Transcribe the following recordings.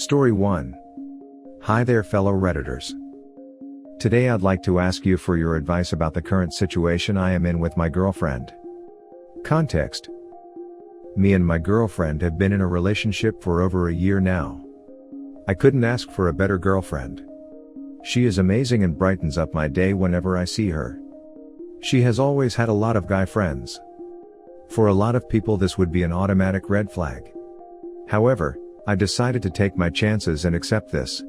Story 1. Hi there fellow Redditors. Today I'd like to ask you for your advice about the current situation I am in with my girlfriend. Context. Me and my girlfriend have been in a relationship for over a year now. I couldn't ask for a better girlfriend. She is amazing and brightens up my day whenever I see her. She has always had a lot of guy friends. For a lot of people this would be an automatic red flag. However, I decided to take my chances and accept this.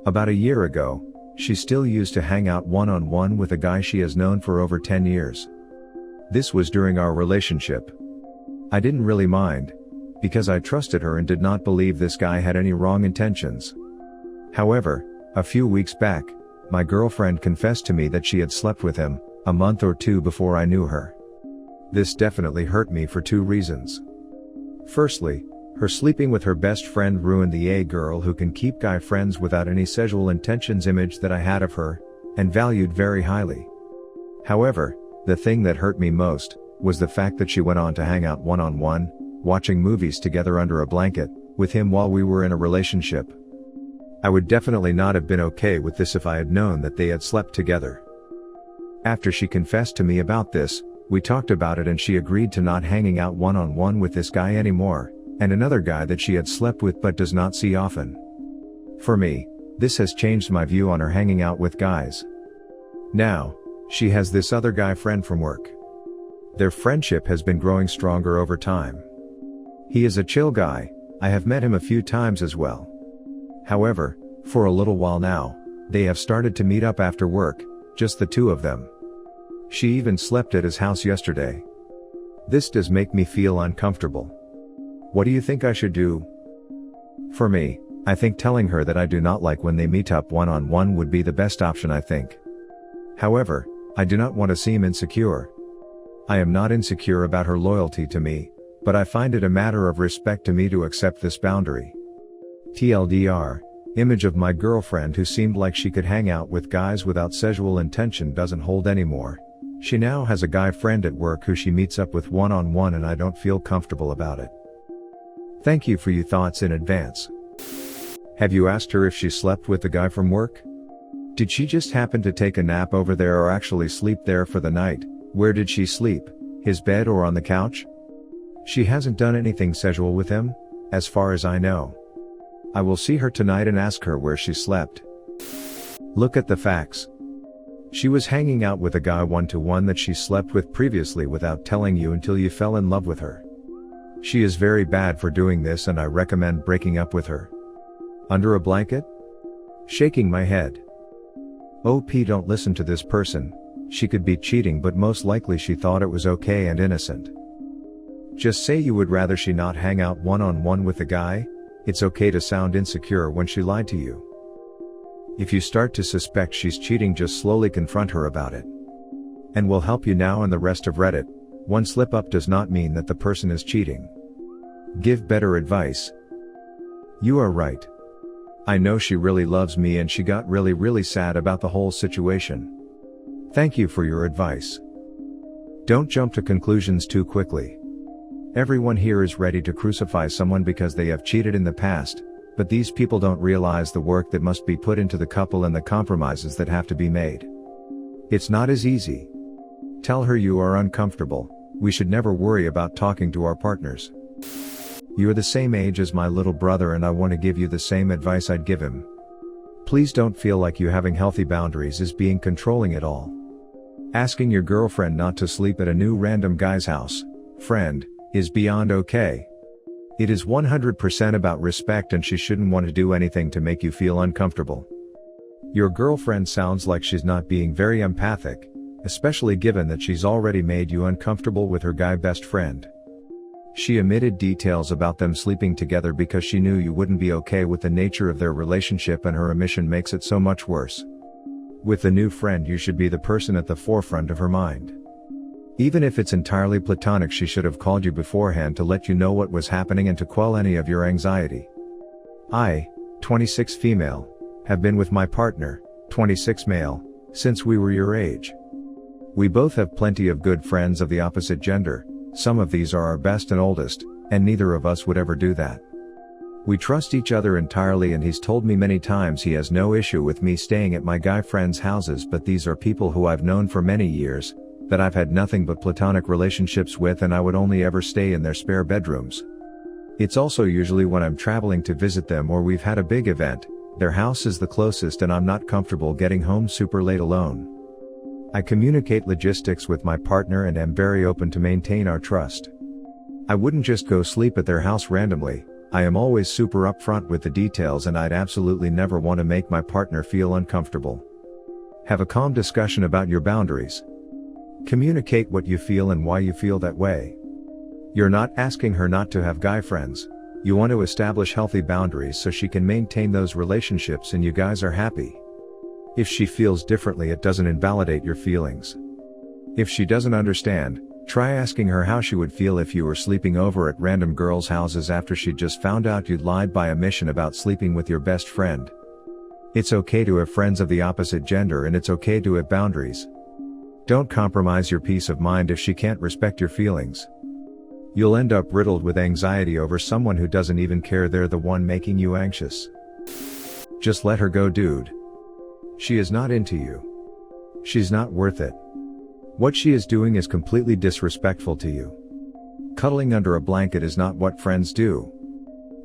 About a year ago, she still used to hang out one-on-one with a guy she has known for over 10 years. This was during our relationship. I didn't really mind, because I trusted her and did not believe this guy had any wrong intentions. However, a few weeks back, my girlfriend confessed to me that she had slept with him, a month or two before I knew her. This definitely hurt me for two reasons. Firstly, her sleeping with her best friend ruined the girl who can keep guy friends without any sexual intentions image that I had of her, and valued very highly. However, the thing that hurt me most, was the fact that she went on to hang out one-on-one, watching movies together under a blanket, with him while we were in a relationship. I would definitely not have been okay with this if I had known that they had slept together. After she confessed to me about this, we talked about it and she agreed to not hanging out one-on-one with this guy anymore, and another guy that she had slept with but does not see often. For me, this has changed my view on her hanging out with guys. Now, she has this other guy friend from work. Their friendship has been growing stronger over time. He is a chill guy, I have met him a few times as well. However, for a little while now, they have started to meet up after work, just the two of them. She even slept at his house yesterday. This does make me feel uncomfortable. What do you think I should do? For me, I think telling her that I do not like when they meet up one-on-one would be the best option I think. However, I do not want to seem insecure. I am not insecure about her loyalty to me, but I find it a matter of respect to me to accept this boundary. TLDR, image of my girlfriend who seemed like she could hang out with guys without sexual intention doesn't hold anymore. She now has a guy friend at work who she meets up with one-on-one and I don't feel comfortable about it. Thank you for your thoughts in advance. Have you asked her if she slept with the guy from work? Did she just happen to take a nap over there or actually sleep there for the night? Where did she sleep? His bed or on the couch? She hasn't done anything sexual with him, as far as I know. I will see her tonight and ask her where she slept. Look at the facts. She was hanging out with a guy one-to-one that she slept with previously without telling you until you fell in love with her. She is very bad for doing this and I recommend breaking up with her. Under a blanket? Shaking my head. OP, don't listen to this person. She could be cheating but most likely she thought it was okay and innocent. Just say you would rather she not hang out one-on-one with the guy. It's okay to sound insecure when she lied to you. If you start to suspect she's cheating, just slowly confront her about it. And we'll help you now and the rest of Reddit. One slip up does not mean that the person is cheating. Give better advice. You are right. I know she really loves me and she got really sad about the whole situation. Thank you for your advice. Don't jump to conclusions too quickly. Everyone here is ready to crucify someone because they have cheated in the past, but these people don't realize the work that must be put into the couple and the compromises that have to be made. It's not as easy. Tell her you are uncomfortable. We should never worry about talking to our partners. You're the same age as my little brother and I want to give you the same advice I'd give him. Please don't feel like you having healthy boundaries is being controlling at all. Asking your girlfriend not to sleep at a new random guy's house, friend, is beyond okay. It is 100% about respect and she shouldn't want to do anything to make you feel uncomfortable. Your girlfriend sounds like she's not being very empathic, especially given that she's already made you uncomfortable with her guy best friend. She omitted details about them sleeping together because she knew you wouldn't be okay with the nature of their relationship and her omission makes it so much worse. With the new friend you should be the person at the forefront of her mind. Even if it's entirely platonic, she should have called you beforehand to let you know what was happening and to quell any of your anxiety. I, 26 female, have been with my partner, 26 male, since we were your age. We both have plenty of good friends of the opposite gender, some of these are our best and oldest, and neither of us would ever do that. We trust each other entirely, and he's told me many times he has no issue with me staying at my guy friends' houses, but these are people who I've known for many years, that I've had nothing but platonic relationships with, and I would only ever stay in their spare bedrooms. It's also usually when I'm traveling to visit them or we've had a big event. Their house is the closest and I'm not comfortable getting home super late alone. I communicate logistics with my partner and am very open to maintain our trust. I wouldn't just go sleep at their house randomly. I am always super upfront with the details, and I'd absolutely never want to make my partner feel uncomfortable. Have a calm discussion about your boundaries. Communicate what you feel and why you feel that way. You're not asking her not to have guy friends. You want to establish healthy boundaries so she can maintain those relationships and you guys are happy. If she feels differently, it doesn't invalidate your feelings. If she doesn't understand, try asking her how she would feel if you were sleeping over at random girls' houses after she'd just found out you'd lied by omission about sleeping with your best friend. It's okay to have friends of the opposite gender, and it's okay to have boundaries. Don't compromise your peace of mind if she can't respect your feelings. You'll end up riddled with anxiety over someone who doesn't even care they're the one making you anxious. Just let her go, dude. She is not into you. She's not worth it. What she is doing is completely disrespectful to you. Cuddling under a blanket is not what friends do.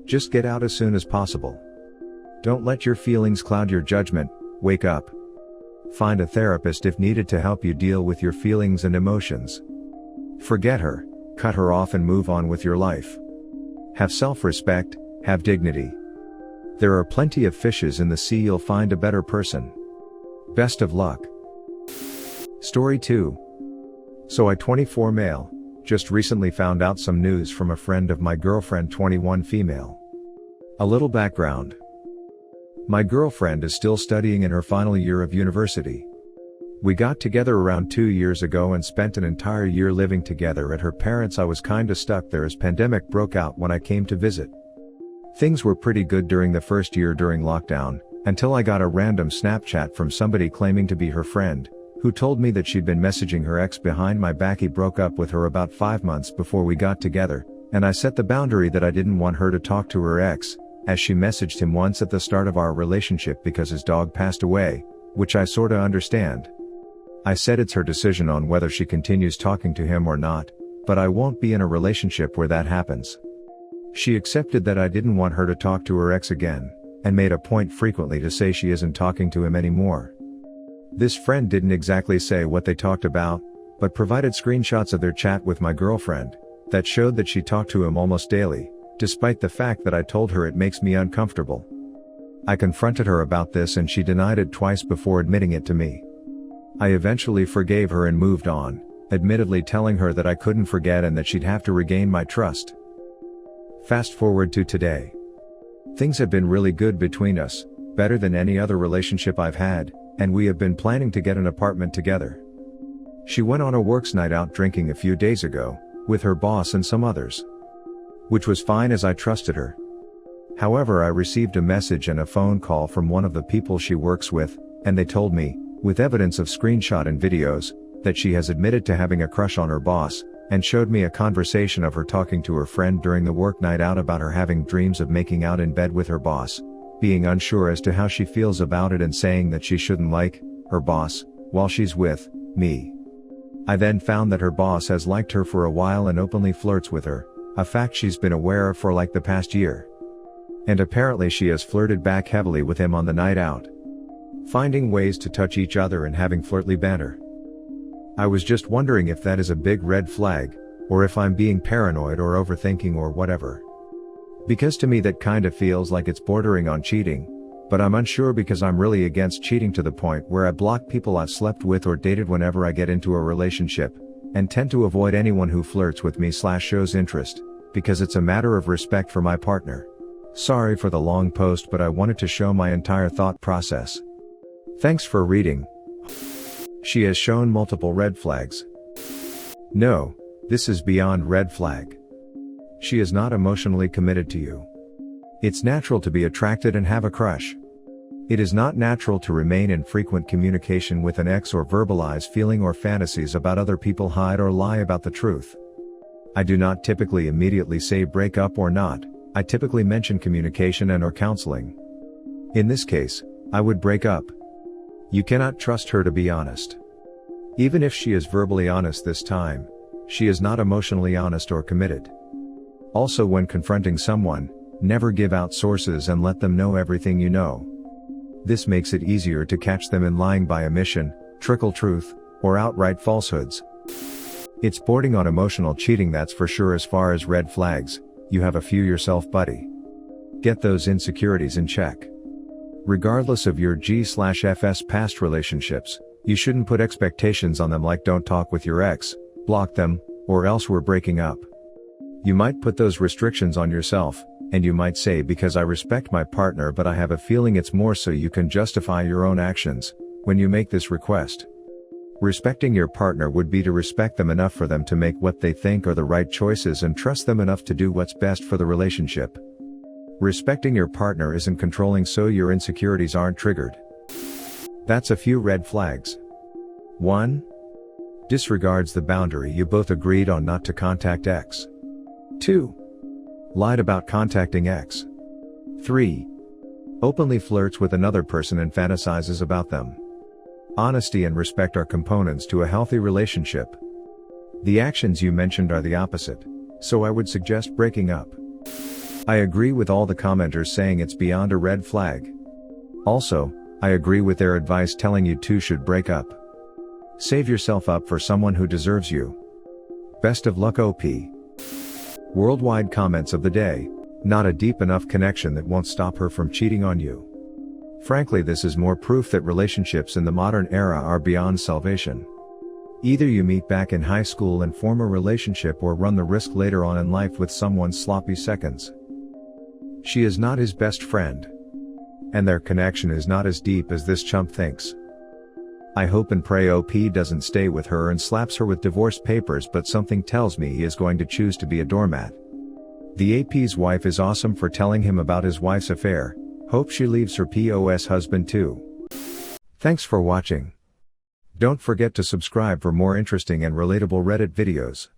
Just get out as soon as possible. Don't let your feelings cloud your judgment. Wake up. Find a therapist if needed to help you deal with your feelings and emotions. Forget her. Cut her off and move on with your life. Have self-respect, have dignity. There are plenty of fishes in the sea, you'll find a better person. Best of luck. Story 2. So I, 24 male, just recently found out some news from a friend of my girlfriend, 21 female. A little background. My girlfriend is still studying in her final year of university. We got together around 2 years ago and spent an entire year living together at her parents'. I was kinda stuck there as pandemic broke out when I came to visit. Things were pretty good during the first year during lockdown, until I got a random Snapchat from somebody claiming to be her friend, who told me that she'd been messaging her ex behind my back. He broke up with her about 5 months before we got together, and I set the boundary that I didn't want her to talk to her ex, as she messaged him once at the start of our relationship because his dog passed away, which I sorta understand. I said it's her decision on whether she continues talking to him or not, but I won't be in a relationship where that happens. She accepted that I didn't want her to talk to her ex again, and made a point frequently to say she isn't talking to him anymore. This friend didn't exactly say what they talked about, but provided screenshots of their chat with my girlfriend, that showed that she talked to him almost daily, despite the fact that I told her it makes me uncomfortable. I confronted her about this and she denied it twice before admitting it to me. I eventually forgave her and moved on, admittedly telling her that I couldn't forget and that she'd have to regain my trust. Fast forward to today. Things have been really good between us, better than any other relationship I've had, and we have been planning to get an apartment together. She went on a works night out drinking a few days ago, with her boss and some others. Which was fine as I trusted her. However, I received a message and a phone call from one of the people she works with, and they told me, with evidence of screenshot and videos, that she has admitted to having a crush on her boss, and showed me a conversation of her talking to her friend during the work night out about her having dreams of making out in bed with her boss, being unsure as to how she feels about it and saying that she shouldn't like her boss while she's with me. I then found that her boss has liked her for a while and openly flirts with her, a fact she's been aware of for like the past year. And apparently she has flirted back heavily with him on the night out, finding ways to touch each other and having flirtly banter. I was just wondering if that is a big red flag, or if I'm being paranoid or overthinking or whatever. Because to me that kinda feels like it's bordering on cheating, but I'm unsure because I'm really against cheating to the point where I block people I've slept with or dated whenever I get into a relationship, and tend to avoid anyone who flirts with me / shows interest, because it's a matter of respect for my partner. Sorry for the long post, but I wanted to show my entire thought process. Thanks for reading. She has shown multiple red flags. No, this is beyond red flag. She is not emotionally committed to you. It's natural to be attracted and have a crush. It is not natural to remain in frequent communication with an ex or verbalize feeling or fantasies about other people, hide or lie about the truth. I do not typically immediately say break up or not, I typically mention communication and/or counseling. In this case, I would break up. You cannot trust her to be honest. Even if she is verbally honest this time, she is not emotionally honest or committed. Also, when confronting someone, never give out sources and let them know everything you know. This makes it easier to catch them in lying by omission, trickle truth, or outright falsehoods. It's bordering on emotional cheating, that's for sure. As far as red flags, you have a few yourself, buddy. Get those insecurities in check. Regardless of your G/FS past relationships, you shouldn't put expectations on them like don't talk with your ex, block them, or else we're breaking up. You might put those restrictions on yourself, and you might say, because I respect my partner, but I have a feeling it's more so you can justify your own actions when you make this request. Respecting your partner would be to respect them enough for them to make what they think are the right choices and trust them enough to do what's best for the relationship. Respecting your partner isn't controlling so your insecurities aren't triggered. That's a few red flags. 1. Disregards the boundary you both agreed on not to contact ex. 2. Lied about contacting ex. 3. Openly flirts with another person and fantasizes about them. Honesty and respect are components to a healthy relationship. The actions you mentioned are the opposite, so I would suggest breaking up. I agree with all the commenters saying it's beyond a red flag. Also, I agree with their advice telling you two should break up. Save yourself up for someone who deserves you. Best of luck, OP. Worldwide comments of the day: not a deep enough connection that won't stop her from cheating on you. Frankly, this is more proof that relationships in the modern era are beyond salvation. Either you meet back in high school and form a relationship, or run the risk later on in life with someone's sloppy seconds. She is not his best friend. And their connection is not as deep as this chump thinks. I hope and pray OP doesn't stay with her and slaps her with divorce papers, but something tells me he is going to choose to be a doormat. The AP's wife is awesome for telling him about his wife's affair. Hope she leaves her POS husband too. Thanks for watching. Don't forget to subscribe for more interesting and relatable Reddit videos.